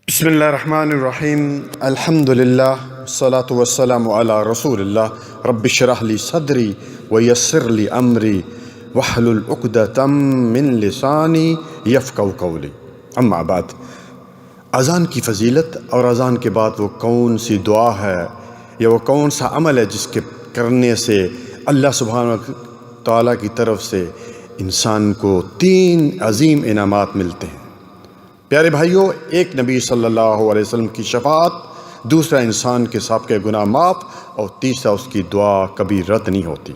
بسم اللہ الرحمن الرحیم الحمد للہ والصلاة والسلام علی رسول اللہ رب اشرح لی صدری ویسر لی امری واحلل عقدۃ من لسانی یفقہوا قولی اما بعد۔ اذان کی فضیلت اور اذان کے بعد وہ کون سی دعا ہے یا وہ کون سا عمل ہے جس کے کرنے سے اللہ سبحانہ تعالیٰ کی طرف سے انسان کو 3 عظیم انعامات ملتے ہیں۔ پیارے بھائیوں، ایک نبی صلی اللہ علیہ وسلم کی شفاعت، دوسرا انسان کے سابقہ گناہ معاف، اور تیسرا اس کی دعا کبھی رد نہیں ہوتی۔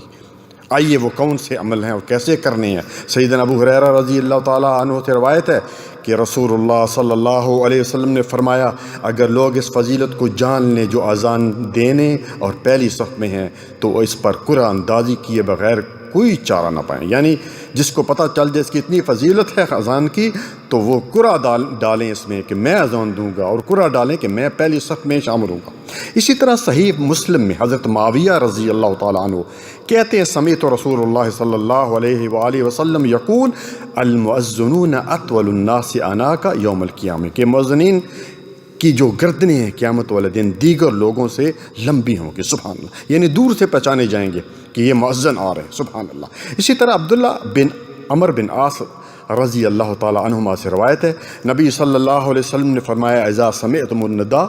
آئیے وہ کون سے عمل ہیں اور کیسے کرنے ہیں۔ سیدنا ابو ہریرہ رضی اللہ تعالیٰ عنہ سے روایت ہے کہ رسول اللہ صلی اللہ علیہ وسلم نے فرمایا، اگر لوگ اس فضیلت کو جان لیں جو اذان دینے اور پہلی صف میں ہیں تو وہ اس پر قرآن اندازی کیے بغیر کوئی چارہ نہ پائیں۔ یعنی جس کو پتہ چل جائے اس کی اتنی فضیلت ہے اذان کی، تو وہ قرآن ڈالیں اس میں کہ میں اذان دوں گا، اور قرآن ڈالیں کہ میں پہلی صف میں شامل ہوں گا۔ اسی طرح صحیح مسلم میں حضرت معاویہ رضی اللہ تعالیٰ عنہ کہتے ہیں، سمیعت رسول اللہ صلی اللہ علیہ وآلہ وسلم یقول المؤذنون اطول الناس عناق یوم القیامہ، کہ مؤذنین کی جو گردنیں ہیں قیامت والے دن دیگر لوگوں سے لمبی ہوں گی۔ سبحان اللہ، یعنی دور سے پہچانے جائیں گے کہ یہ مؤذن آ رہے ہیں۔ سبحان اللہ۔ اسی طرح عبداللہ بن عمر بن عاص رضی اللہ تعالیٰ عنہما سے روایت ہے، نبی صلی اللہ علیہ وسلم نے فرمایا، اذا سمعتم النداء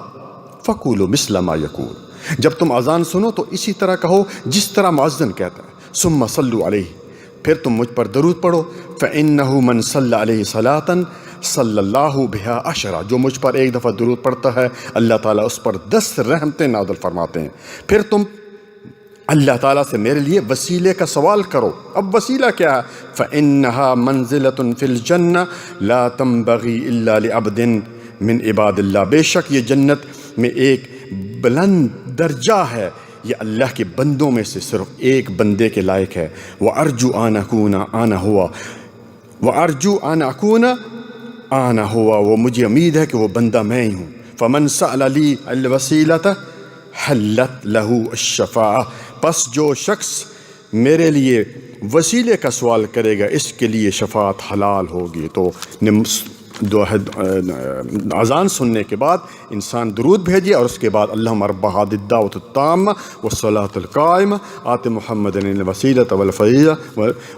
فقولوا مثل ما یقول، جب تم اذان سنو تو اسی طرح کہو جس طرح مؤذن کہتا ہے۔ ثم صلوا علیہ، پھر تم مجھ پر درود پڑھو، فإنہ من صلی علیہ صلاۃ صلی اللہ بہا عشرہ، جو مجھ پر ایک دفعہ درود پڑھتا ہے اللہ تعالیٰ اس پر 10 رحمتیں نازل فرماتے ہیں۔ پھر تم اللہ تعالیٰ سے میرے لیے وسیلے کا سوال کرو۔ اب وسیلہ کیا ہے؟ فإنها منزلۃ فی الجنہ لا تنبغی الا لعبد من عباد اللہ، بے شک یہ جنت میں ایک بلند درجہ ہے، یہ اللہ کے بندوں میں سے صرف ایک بندے کے لائق ہے۔ وَأَرْجُو أَنْ أَكُونَ أَنَا هُوَ وَأَرْجُو أَنْ أَكُونَ أَنَا هُوَ، وہ مجھے امید ہے کہ وہ بندہ میں ہی ہوں۔ فَمَنْ سَأَلَ لِي الْوَسِيلَةَ حَلَّتْ لَهُ الشَّفَاعَةُ، پس جو شخص میرے لیے وسیلے کا سوال کرے گا اس کے لیے شفاعت حلال ہوگی۔ تو اذان سننے کے بعد انسان درود بھیجے، اور اس کے بعد اللہم رب هذه الدعوة التامة والصلاة القائمة آت محمد الوسیلة والفضیلة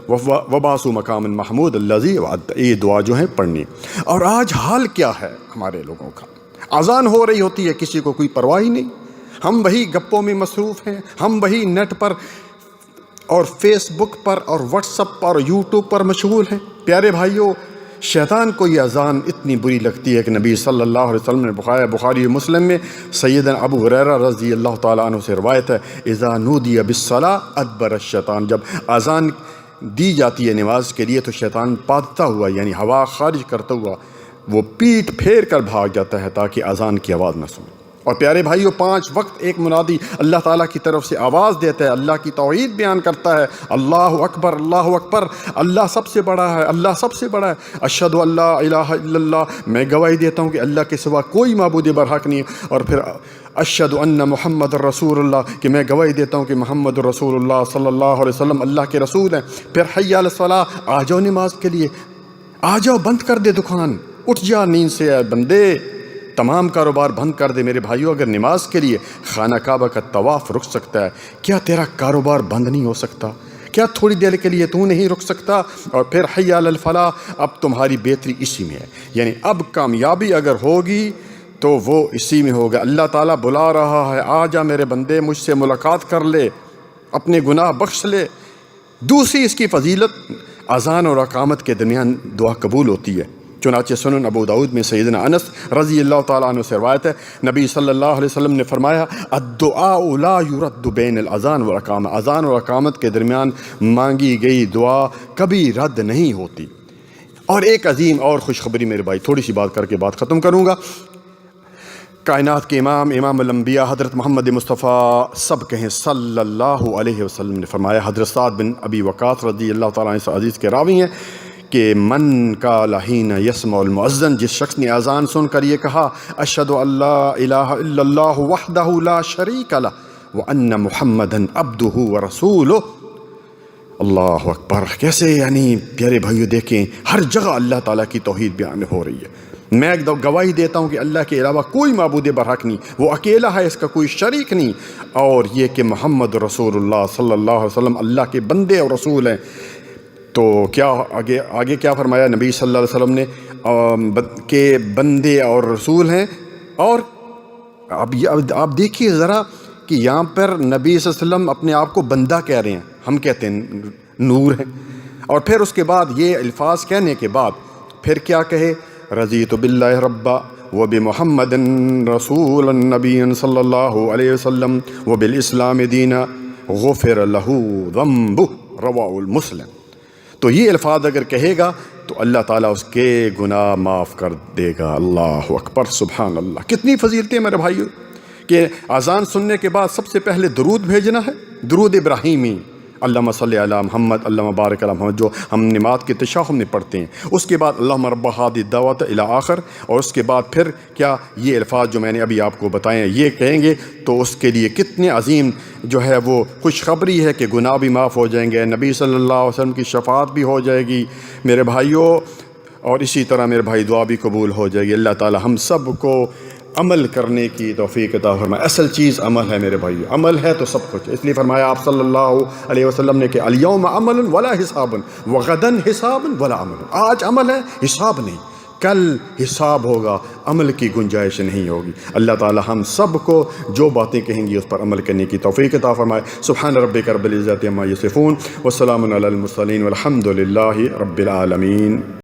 وبعثه مقاما محمود الذی وعدہ، یہ دعا جو ہے پڑھنی۔ اور آج حال کیا ہے ہمارے لوگوں کا؟ اذان ہو رہی ہوتی ہے، کسی کو کوئی پرواہ ہی نہیں، ہم وہی گپوں میں مصروف ہیں، ہم وہی نیٹ پر اور فیس بک پر اور واٹس ایپ پر اور یوٹیوب پر مشغول ہیں۔ پیارے بھائیوں، شیطان کو یہ اذان اتنی بری لگتی ہے کہ نبی صلی اللہ علیہ وسلم نے بخاری و مسلم میں سیدنا ابو ہریرہ رضی اللہ تعالیٰ عنہ سے روایت ہے، اذا نودی بالصلاۃ ادبر الشیطان، جب اذان دی جاتی ہے نماز کے لیے تو شیطان پادتا ہوا، یعنی ہوا خارج کرتا ہوا، وہ پیٹ پھیر کر بھاگ جاتا ہے تاکہ اذان کی آواز نہ سنے۔ اور پیارے بھائیوں، 5 وقت ایک منادی اللہ تعالیٰ کی طرف سے آواز دیتا ہے، اللہ کی توحید بیان کرتا ہے، اللہ اکبر اللہ اکبر، اللہ سب سے بڑا ہے، اللہ سب سے بڑا ہے، اشہد ان لا الہ الا اللہ، میں گواہی دیتا ہوں کہ اللہ کے سوا کوئی معبود برحق نہیں، اور پھر اشہد ان محمد رسول اللہ، کہ میں گواہی دیتا ہوں کہ محمد رسول اللہ صلی اللہ علیہ وسلم اللہ کے رسول ہیں۔ پھر حی علی الصلاۃ، آ جاؤ نماز کے لیے، آ جاؤ، بند کر دے دکان، اٹھ جا نیند سے اے بندے، تمام کاروبار بند کر دے۔ میرے بھائیوں، اگر نماز کے لیے خانہ کعبہ کا طواف رک سکتا ہے، کیا تیرا کاروبار بند نہیں ہو سکتا؟ کیا تھوڑی دیر کے لیے تو نہیں رک سکتا؟ اور پھر حی علی الفلاح، اب تمہاری بہتری اسی میں ہے، یعنی اب کامیابی اگر ہوگی تو وہ اسی میں ہوگا۔ اللہ تعالیٰ بلا رہا ہے، آ جا میرے بندے، مجھ سے ملاقات کر لے، اپنے گناہ بخش لے۔ دوسری اس کی فضیلت، اذان اور اقامت کے درمیان دعا قبول ہوتی ہے۔ چنانچہ سنن ابو داؤد میں سیدنا انس رضی اللہ تعالیٰ عنہ سے روایت ہے، نبی صلی اللہ علیہ وسلم نے فرمایا، الدعاء لا يرد بین الاذان والاقامہ، اذان اور اقامت کے درمیان مانگی گئی دعا کبھی رد نہیں ہوتی۔ اور ایک عظیم اور خوشخبری میرے بھائی، تھوڑی سی بات کر کے بات ختم کروں گا۔ کائنات کے امام الانبیاء حضرت محمد مصطفیٰ سب کہیں صلی اللہ علیہ وسلم نے فرمایا، حضرت سعد بن ابی وقاص رضی اللہ تعالیٰ عنہ سے حدیث کے راوی ہیں کہ من قال حین یسمع المؤذن، جس شخص نے اذان سن کر یہ کہا، اشہد ان لا الہ الا اللہ وحدہ لا شریک لہ وان محمدا عبدہ ورسولہ۔ اللہ اکبر، کیسے یعنی پیارے بھائیو دیکھیں، ہر جگہ اللہ تعالیٰ کی توحید بیان ہو رہی ہے۔ میں گواہی دیتا ہوں کہ اللہ کے علاوہ کوئی معبود برحق نہیں، وہ اکیلا ہے، اس کا کوئی شریک نہیں، اور یہ کہ محمد رسول اللہ صلی اللہ علیہ وسلم اللہ کے بندے اور رسول ہیں۔ تو کیا آگے کیا فرمایا نبی صلی اللہ علیہ وسلم نے کہ بندے اور رسول ہیں۔ اور اب آپ دیکھیے ذرا کہ یہاں پر نبی صلی اللہ علیہ وسلم اپنے آپ کو بندہ کہہ رہے ہیں، ہم کہتے ہیں نور ہیں، اور پھر اس کے بعد یہ الفاظ کہنے کے بعد پھر کیا کہے، رضیت باللہ ربا وبمحمد رسول النبی صلی اللہ علیہ وسلم وبالاسلام دینا غفر لہ ذنبہ رواہ المسلم۔ تو یہ الفاظ اگر کہے گا تو اللہ تعالیٰ اس کے گناہ معاف کر دے گا۔ اللہ اکبر، سبحان اللہ۔ کتنی فضیلتیں میرے بھائیو کہ اذان سننے کے بعد سب سے پہلے درود بھیجنا ہے، درود ابراہیمی، اللہم صلی علی محمد، اللہم بارک علی محمد، جو ہم نماز کے تشہد میں پڑھتے ہیں۔ اس کے بعد اللہم رب ہذہ الدعوۃ الی آخر، اور اس کے بعد پھر کیا یہ الفاظ جو میں نے ابھی آپ کو بتائے ہیں یہ کہیں گے تو اس کے لیے کتنے عظیم جو ہے وہ خوشخبری ہے کہ گناہ بھی معاف ہو جائیں گے، نبی صلی اللہ علیہ وسلم کی شفاعت بھی ہو جائے گی میرے بھائیوں، اور اسی طرح میرے بھائی دعا بھی قبول ہو جائے گی۔ اللہ تعالی ہم سب کو عمل کرنے کی توفیق عطا فرمائے۔ اصل چیز عمل ہے میرے بھائی، عمل ہے تو سب کچھ، اس لیے فرمایا آپ صلی اللہ علیہ وسلم نے کہ الیوم عمل ولا حساب وغدا حساب ولا عمل، آج عمل ہے حساب نہیں، کل حساب ہوگا، عمل کی گنجائش نہیں ہوگی۔ اللہ تعالی ہم سب کو جو باتیں کہیں گی اس پر عمل کرنے کی توفیق عطا فرمائے۔ سبحان ربک رب العزۃ عما یصفون وسلام علی المرسلین والحمد للہ رب العالمین۔